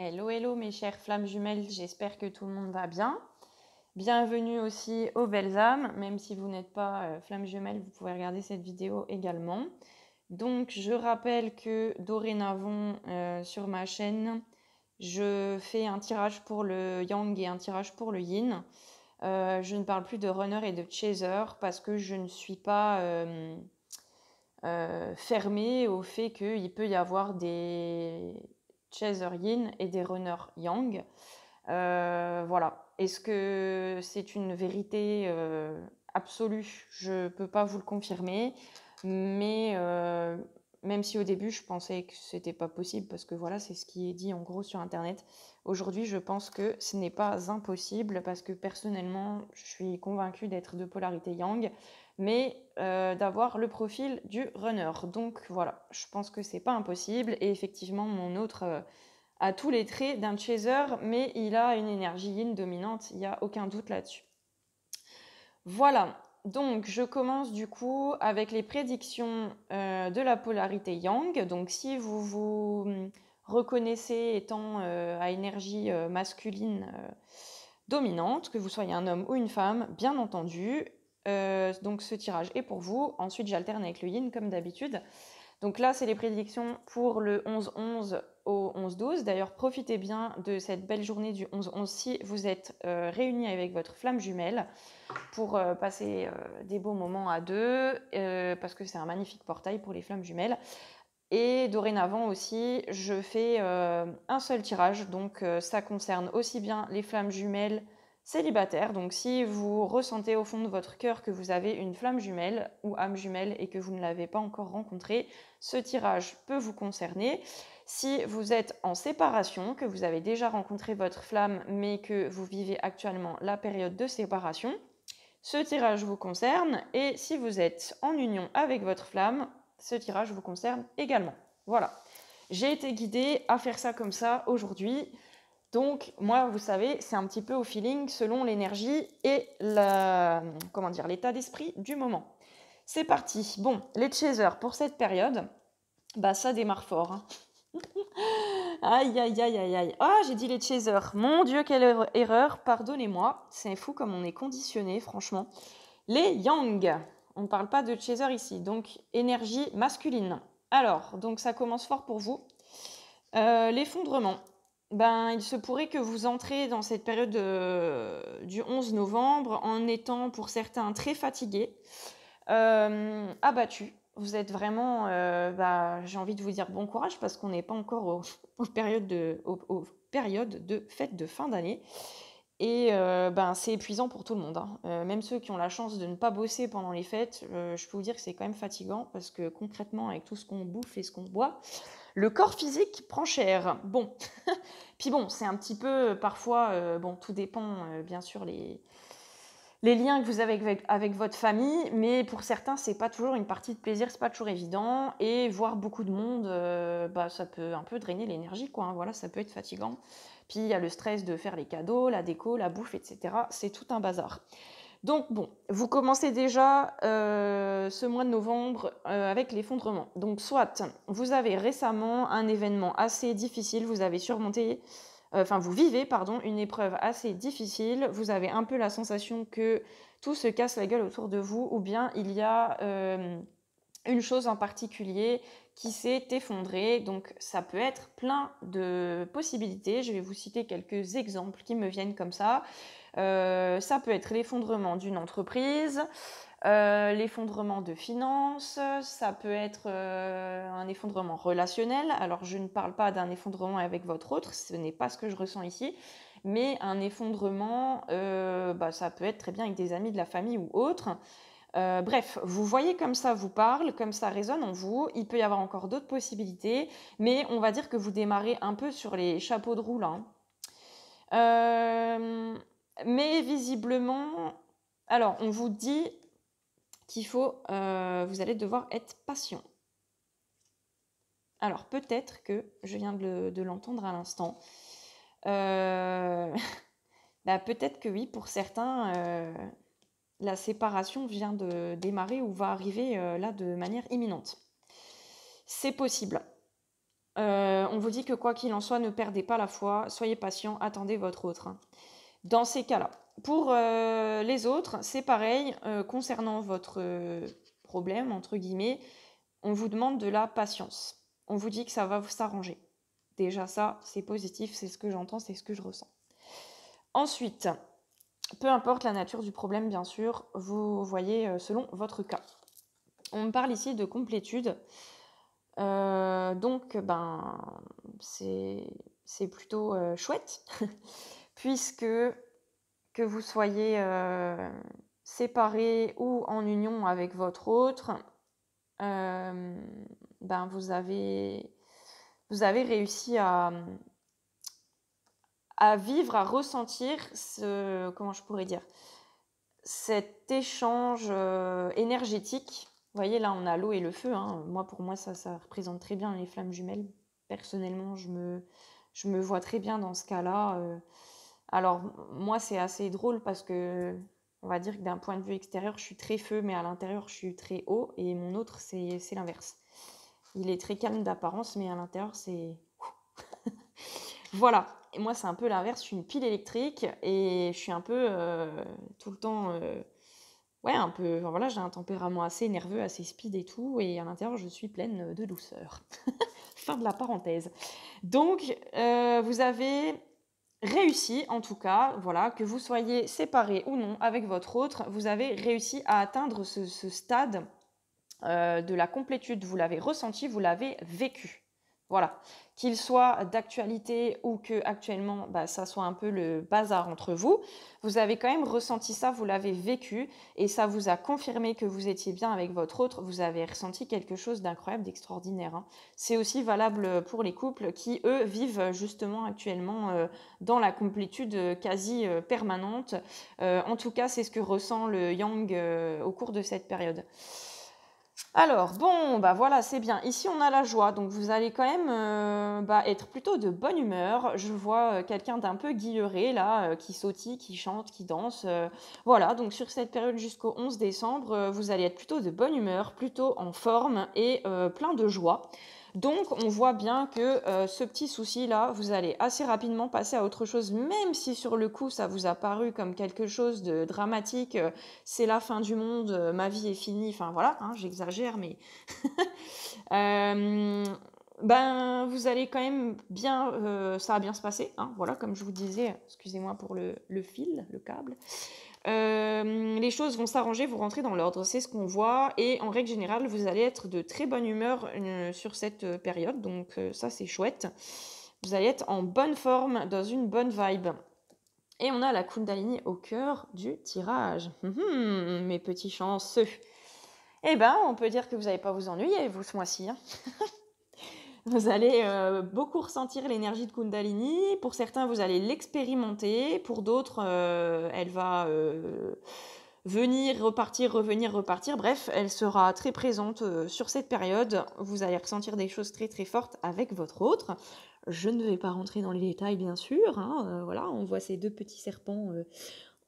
Hello, hello mes chères flammes jumelles, j'espère que tout le monde va bien. Bienvenue aussi aux belles âmes, même si vous n'êtes pas flammes jumelles, vous pouvez regarder cette vidéo également. Donc je rappelle que dorénavant sur ma chaîne, je fais un tirage pour le yang et un tirage pour le yin. Je ne parle plus de runner et de chaser parce que je ne suis pas fermée au fait qu'il peut y avoir des chaser yin et des runners yang. Voilà. Est-ce que c'est une vérité absolue? Je ne peux pas vous le confirmer, mais même si au début je pensais que c'était pas possible, parce que voilà, c'est ce qui est dit en gros sur Internet. Aujourd'hui, je pense que ce n'est pas impossible, parce que personnellement, je suis convaincue d'être de polarité yang, mais d'avoir le profil du runner. Donc voilà, je pense que c'est pas impossible. Et effectivement, mon autre a tous les traits d'un chaser, mais il a une énergie yin dominante, il n'y a aucun doute là-dessus. Voilà, donc je commence du coup avec les prédictions de la polarité yang. Donc si vous vous reconnaissez étant à énergie masculine dominante, que vous soyez un homme ou une femme, bien entendu, donc ce tirage est pour vous. Ensuite j'alterne avec le yin comme d'habitude. Donc là, c'est les prédictions pour le 11-11 au 11-12. D'ailleurs, profitez bien de cette belle journée du 11-11 si vous êtes réunis avec votre flamme jumelle pour passer des beaux moments à deux, parce que c'est un magnifique portail pour les flammes jumelles. Et dorénavant aussi, je fais un seul tirage, donc ça concerne aussi bien les flammes jumelles célibataires. Donc si vous ressentez au fond de votre cœur que vous avez une flamme jumelle ou âme jumelle et que vous ne l'avez pas encore rencontrée, ce tirage peut vous concerner. Si vous êtes en séparation, que vous avez déjà rencontré votre flamme mais que vous vivez actuellement la période de séparation, ce tirage vous concerne. Et si vous êtes en union avec votre flamme, ce tirage vous concerne également. Voilà. J'ai été guidée à faire ça comme ça aujourd'hui. Donc moi, vous savez, c'est un petit peu au feeling selon l'énergie et l'état d'esprit du moment. C'est parti. Bon, les chasers pour cette période, bah ça démarre fort, hein. Aïe, aïe, aïe, aïe, aïe. Ah, j'ai dit les chasers. Mon Dieu, quelle erreur. Pardonnez-moi. C'est fou comme on est conditionné, franchement. Les yang. On ne parle pas de chaser ici. Donc, énergie masculine. Alors, donc ça commence fort pour vous. L'effondrement. Ben, il se pourrait que vous entrez dans cette période du 11 novembre en étant pour certains très fatigué, abattu. Vous êtes vraiment, j'ai envie de vous dire bon courage parce qu'on n'est pas encore aux périodes de fête de fin d'année. Et c'est épuisant pour tout le monde, hein. Même ceux qui ont la chance de ne pas bosser pendant les fêtes, je peux vous dire que c'est quand même fatigant parce que concrètement, avec tout ce qu'on bouffe et ce qu'on boit, le corps physique prend cher. Bon, puis bon, c'est un petit peu parfois, tout dépend bien sûr les liens que vous avez avec votre famille, mais pour certains, c'est pas toujours une partie de plaisir, c'est pas toujours évident. Et voir beaucoup de monde, ça peut un peu drainer l'énergie, quoi, hein. Voilà, ça peut être fatigant. Puis il y a le stress de faire les cadeaux, la déco, la bouffe, etc. C'est tout un bazar. Donc bon, vous commencez déjà ce mois de novembre avec l'effondrement. Donc soit vous avez récemment un événement assez difficile, vous avez surmonté, vous vivez, pardon, une épreuve assez difficile, vous avez un peu la sensation que tout se casse la gueule autour de vous, ou bien il y a une chose en particulier qui s'est effondrée. Donc ça peut être plein de possibilités. Je vais vous citer quelques exemples qui me viennent comme ça. Ça peut être l'effondrement d'une entreprise, l'effondrement de finances, ça peut être un effondrement relationnel. Alors je ne parle pas d'un effondrement avec votre autre, ce n'est pas ce que je ressens ici, mais un effondrement, ça peut être très bien avec des amis, de la famille ou autre. Bref, vous voyez comme ça vous parle, comme ça résonne en vous. Il peut y avoir encore d'autres possibilités, mais on va dire que vous démarrez un peu sur les chapeaux de roue là, hein. Mais visiblement, alors on vous dit qu'il faut, vous allez devoir être patient. Alors peut-être que, je viens de l'entendre à l'instant, peut-être que oui, pour certains, la séparation vient de démarrer ou va arriver là de manière imminente. C'est possible. On vous dit que quoi qu'il en soit, ne perdez pas la foi, soyez patient, attendez votre autre, hein. Dans ces cas-là. Pour, les autres, c'est pareil, concernant votre, «problème» entre guillemets, on vous demande de la patience. On vous dit que ça va s'arranger. Déjà ça, c'est positif, c'est ce que j'entends, c'est ce que je ressens. Ensuite, peu importe la nature du problème, bien sûr, vous voyez, selon votre cas. On me parle ici de complétude, donc ben, c'est plutôt, chouette puisque que vous soyez, séparés ou en union avec votre autre, hem, ben, vous avez réussi à vivre, à ressentir ce comment je pourrais dire? Cet échange, énergétique. Vous voyez, là, on a l'eau et le feu, hein. Moi, pour moi, ça représente très bien les flammes jumelles. Personnellement, je me vois très bien dans ce cas-là, alors moi, c'est assez drôle parce que on va dire que d'un point de vue extérieur, je suis très feu, mais à l'intérieur, je suis très eau et mon autre, c'est l'inverse. Il est très calme d'apparence, mais à l'intérieur, c'est voilà. Et moi, c'est un peu l'inverse, je suis une pile électrique et je suis un peu, tout le temps, ouais, un peu enfin voilà, j'ai un tempérament assez nerveux, assez speed et tout et à l'intérieur, je suis pleine, de douceur. Fin de la parenthèse. Donc, vous avez réussi, en tout cas, voilà, que vous soyez séparés ou non avec votre autre, vous avez réussi à atteindre ce stade, de la complétude. Vous l'avez ressenti, vous l'avez vécu. Voilà. Qu'il soit d'actualité ou que actuellement, bah, ça soit un peu le bazar entre vous, vous avez quand même ressenti ça, vous l'avez vécu et ça vous a confirmé que vous étiez bien avec votre autre. Vous avez ressenti quelque chose d'incroyable, d'extraordinaire, hein. C'est aussi valable pour les couples qui, eux, vivent justement actuellement dans la complétude quasi permanente. En tout cas, c'est ce que ressent le yang au cours de cette période. Alors, bon, bah voilà, c'est bien. Ici, on a la joie, donc vous allez quand même bah, être plutôt de bonne humeur. Je vois quelqu'un d'un peu guilleré, là, qui sautille, qui chante, qui danse. Voilà, donc sur cette période jusqu'au 11 décembre, vous allez être plutôt de bonne humeur, plutôt en forme et plein de joie. Donc, on voit bien que ce petit souci-là, vous allez assez rapidement passer à autre chose, même si sur le coup, ça vous a paru comme quelque chose de dramatique, c'est la fin du monde, ma vie est finie, enfin voilà, hein, j'exagère, mais hem, ben, vous allez quand même bien, ça va bien se passer, hein, voilà, comme je vous disais, excusez-moi pour le fil, le câble. Les choses vont s'arranger, vous rentrez dans l'ordre, c'est ce qu'on voit et en règle générale, vous allez être de très bonne humeur, sur cette, période donc ça, c'est chouette. Vous allez être en bonne forme, dans une bonne vibe et on a la Kundalini au cœur du tirage. Mes petits chanceux. Eh ben, on peut dire que vous n'allez pas vous ennuyer, vous, ce mois-ci, hein. Vous allez, beaucoup ressentir l'énergie de Kundalini. Pour certains, vous allez l'expérimenter. Pour d'autres, elle va, venir, repartir, revenir, repartir. Bref, elle sera très présente, sur cette période. Vous allez ressentir des choses très, très fortes avec votre autre. Je ne vais pas rentrer dans les détails, bien sûr, hein, voilà, on voit ces 2 petits serpents,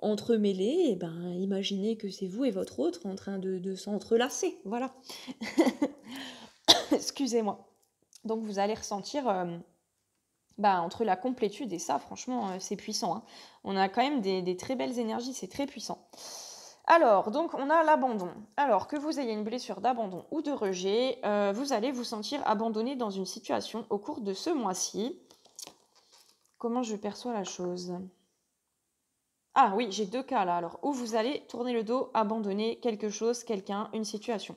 entremêlés et ben, imaginez que c'est vous et votre autre en train de s'entrelacer, voilà. Excusez-moi. Donc vous allez ressentir, bah, entre la complétude et ça, franchement, c'est puissant, hein. On a quand même des très belles énergies, c'est très puissant. Alors, donc on a l'abandon. Alors, que vous ayez une blessure d'abandon ou de rejet, vous allez vous sentir abandonné dans une situation au cours de ce mois-ci. Comment je perçois la chose? Ah oui, j'ai 2 cas là alors, où vous allez tourner le dos, abandonner quelque chose, quelqu'un, une situation.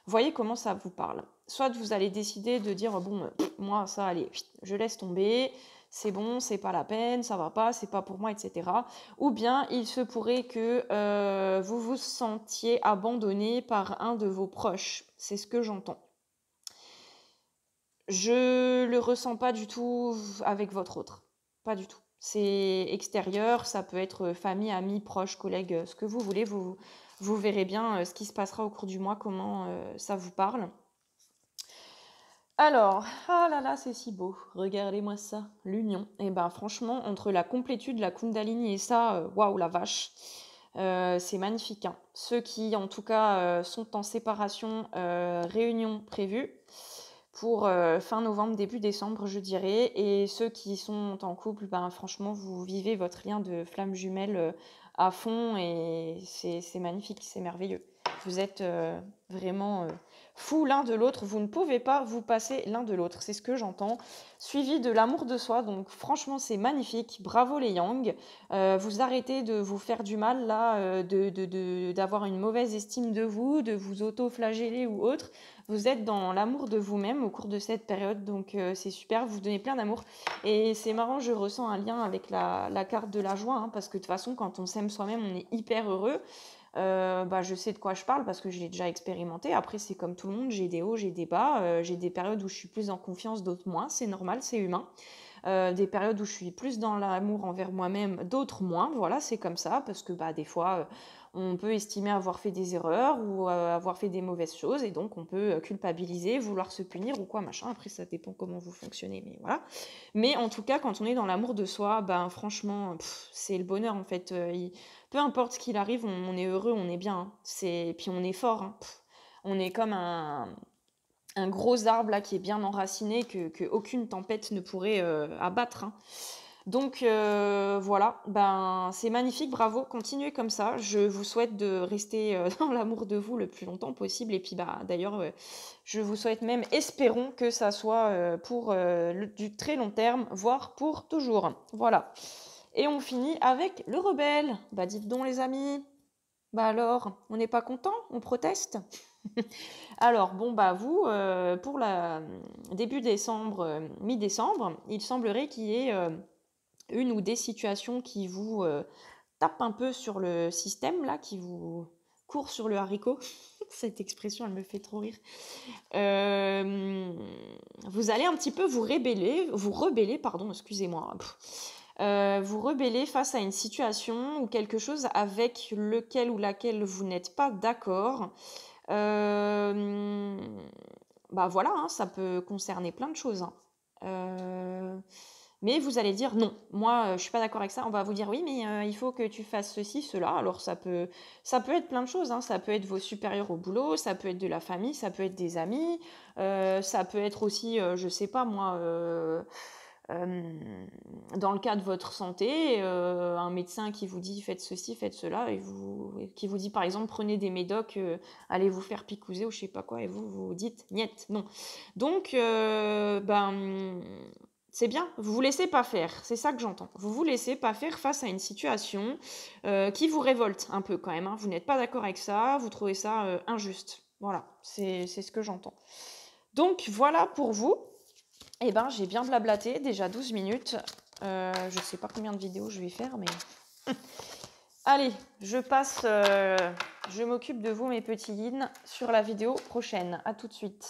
Voyez comment ça vous parle. Soit vous allez décider de dire: «Bon, moi ça allez, je laisse tomber, c'est bon, c'est pas la peine, ça va pas, c'est pas pour moi» et cetera. Ou bien il se pourrait que, vous vous sentiez abandonné par un de vos proches. C'est ce que j'entends. Je le ressens pas du tout avec votre autre, pas du tout. C'est extérieur, ça peut être, famille, amis, proches, collègues, ce que vous voulez. Vous verrez bien, ce qui se passera au cours du mois, comment, ça vous parle. Alors, ah là là, c'est si beau, regardez-moi ça, l'union. Et ben franchement, entre la complétude, la Kundalini et ça, waouh la vache, c'est magnifique, hein. Ceux qui, en tout cas, sont en séparation, réunion prévue. pour fin novembre, début décembre, je dirais. Et ceux qui sont en couple, ben, franchement, vous vivez votre lien de flamme jumelle à fond et c'est magnifique, c'est merveilleux. Vous êtes vraiment fous l'un de l'autre. Vous ne pouvez pas vous passer l'un de l'autre. C'est ce que j'entends. Suivi de l'amour de soi. Donc franchement, c'est magnifique. Bravo les Yang. Vous arrêtez de vous faire du mal là, d'avoir une mauvaise estime de vous, de vous auto-flageller ou autre. Vous êtes dans l'amour de vous-même au cours de cette période. Donc c'est super. Vous donnez plein d'amour. Et c'est marrant, je ressens un lien avec la carte de la joie. Hein, parce que de toute façon, quand on s'aime soi-même, on est hyper heureux. Bah, je sais de quoi je parle parce que je l'ai déjà expérimenté. Après, c'est comme tout le monde, j'ai des hauts, j'ai des bas. J'ai des périodes où je suis plus en confiance, d'autres moins. C'est normal, c'est humain. Des périodes où je suis plus dans l'amour envers moi-même, d'autres moins. Voilà, c'est comme ça parce que bah, des fois, on peut estimer avoir fait des erreurs ou avoir fait des mauvaises choses et donc on peut culpabiliser, vouloir se punir ou quoi, machin. Après, ça dépend comment vous fonctionnez, mais voilà. Mais en tout cas, quand on est dans l'amour de soi, ben franchement, c'est le bonheur en fait. Peu importe ce qu'il arrive, on est heureux, on est bien. Hein. Puis on est fort. Hein. On est comme un gros arbre là qui est bien enraciné que aucune tempête ne pourrait abattre. Hein. Donc voilà, ben c'est magnifique, bravo, continuez comme ça. Je vous souhaite de rester dans l'amour de vous le plus longtemps possible. Et puis bah d'ailleurs, je vous souhaite même, espérons que ça soit pour du très long terme, voire pour toujours. Voilà. Et on finit avec le rebelle. Bah dites donc les amis. Bah alors, on n'est pas content? On proteste? Alors, bon, bah vous, pour la début décembre, mi-décembre, il semblerait qu'il y ait une ou des situations qui vous tapent un peu sur le système, là, qui vous courent sur le haricot. Cette expression, elle me fait trop rire. Vous allez un petit peu vous rebeller, pardon, excusez-moi. Vous rebeller face à une situation ou quelque chose avec lequel ou laquelle vous n'êtes pas d'accord. Hem, Bah, voilà, hein, ça peut concerner plein de choses, hein. Mais vous allez dire: «Non, moi, je suis pas d'accord avec ça». On va vous dire: «Oui, mais il faut que tu fasses ceci, cela». Alors ça peut être plein de choses, hein. Ça peut être vos supérieurs au boulot, ça peut être de la famille, ça peut être des amis, ça peut être aussi, je sais pas moi, dans le cas de votre santé, un médecin qui vous dit: «Faites ceci, faites cela» et qui vous dit, par exemple: «Prenez des médocs, allez vous faire piquouzer» ou je sais pas quoi et vous, vous dites: «Niet, non». Donc c'est bien, vous vous laissez pas faire, c'est ça que j'entends. Vous vous laissez pas faire face à une situation, qui vous révolte un peu quand même, hein. Vous n'êtes pas d'accord avec ça, vous trouvez ça, injuste. Voilà, c'est ce que j'entends. Donc voilà pour vous. Eh ben, j'ai bien blablaté, déjà 12 minutes. Je sais pas combien de vidéos je vais faire, mais... Allez, je m'occupe de vous, mes petits yin, sur la vidéo prochaine. À tout de suite.